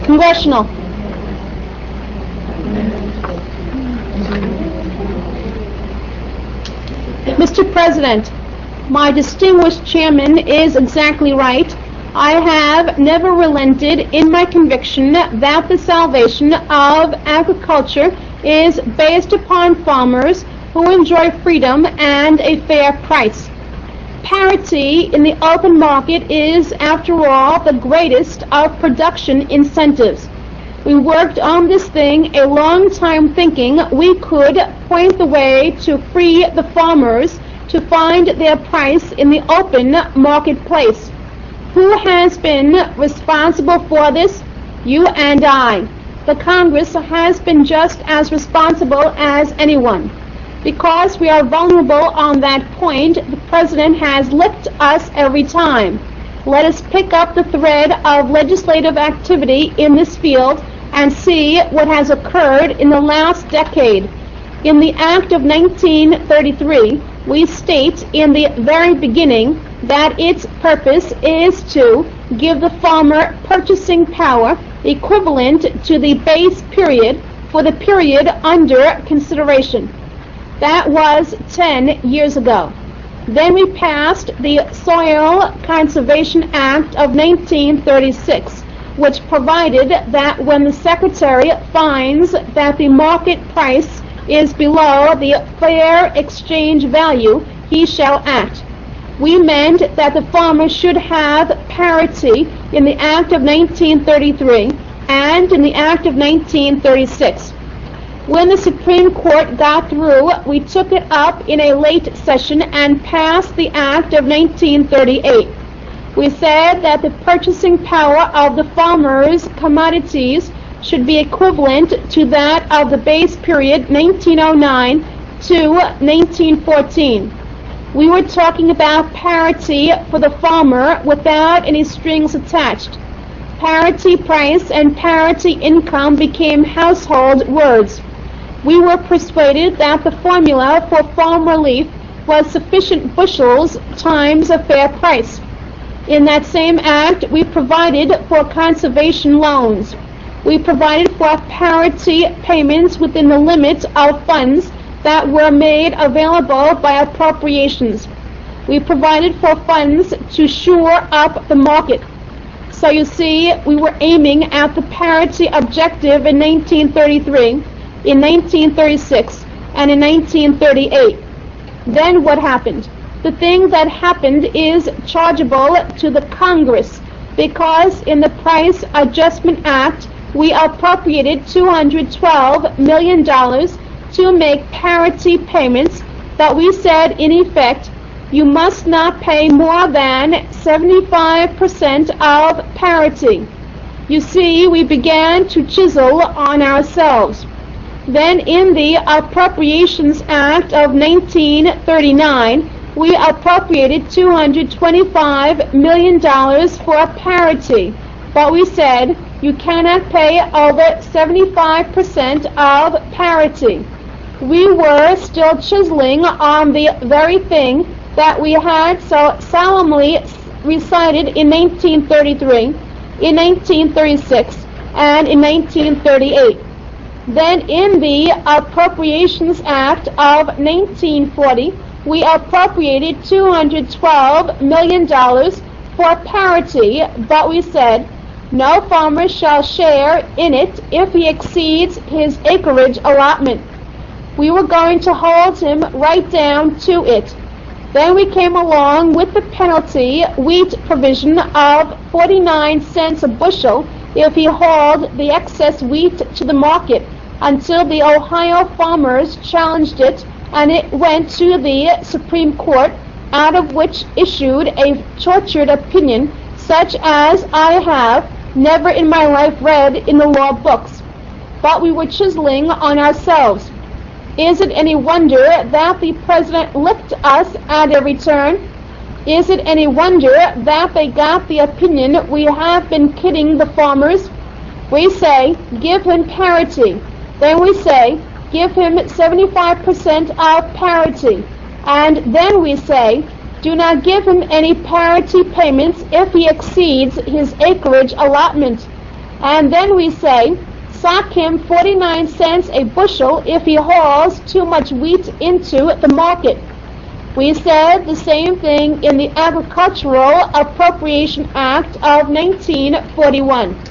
Congressional. Mr. President, my distinguished chairman is exactly right. I have never relented in my conviction that the salvation of agriculture is based upon farmers who enjoy freedom and a fair price. Parity in the open market is, after all, the greatest of production incentives. We worked on this thing a long time thinking we could point the way to free the farmers to find their price in the open marketplace. Who has been responsible for this? You and I. The Congress has been just as responsible as anyone. Because we are vulnerable on that point, the President has licked us every time. Let us pick up the thread of legislative activity in this field and see what has occurred in the last decade. In the Act of 1933, we state in the very beginning that its purpose is to give the farmer purchasing power equivalent to the base period for the period under consideration. That was 10 years ago. Then we passed the Soil Conservation Act of 1936, which provided that when the Secretary finds that the market price is below the fair exchange value, he shall act. We meant that the farmer should have parity in the Act of 1933 and in the Act of 1936. When the Supreme Court got through, we took it up in a late session and passed the Act of 1938. We said that the purchasing power of the farmers' commodities should be equivalent to that of the base period 1909 to 1914. We were talking about parity for the farmer without any strings attached. Parity price and parity income became household words. We were persuaded that the formula for farm relief was sufficient bushels times a fair price. In that same act, we provided for conservation loans. We provided for parity payments within the limits of funds that were made available by appropriations. We provided for funds to shore up the market. So you see, we were aiming at the parity objective in 1933, in 1936, and in 1938. Then what happened? The thing that happened is chargeable to the Congress, because in the Price Adjustment Act, we appropriated $212 million to make parity payments that we said, in effect, you must not pay more than 75% of parity. You see, we began to chisel on ourselves. Then in the Appropriations Act of 1939, we appropriated $225 million for parity, but we said you cannot pay over 75% of parity. We were still chiseling on the very thing that we had so solemnly recited in 1933, in 1936, and in 1938. Then in the Appropriations Act of 1940, we appropriated $212 million for parity, but we said no farmer shall share in it if he exceeds his acreage allotment. We were going to hold him right down to it. Then we came along with the penalty wheat provision of 49 cents a bushel if he hauled the excess wheat to the market, until the Ohio farmers challenged it, and it went to the Supreme Court, out of which issued a tortured opinion such as I have never in my life read in the law books. But we were chiseling on ourselves. Is it any wonder that the President licked us at every turn? Is it any wonder that they got the opinion we have been kidding the farmers? We say, give him parity. Then we say, give him 75% of parity. And then we say, do not give him any parity payments if he exceeds his acreage allotment. And then we say, sock him 49 cents a bushel if he hauls too much wheat into the market. We said the same thing in the Agricultural Appropriation Act of 1941.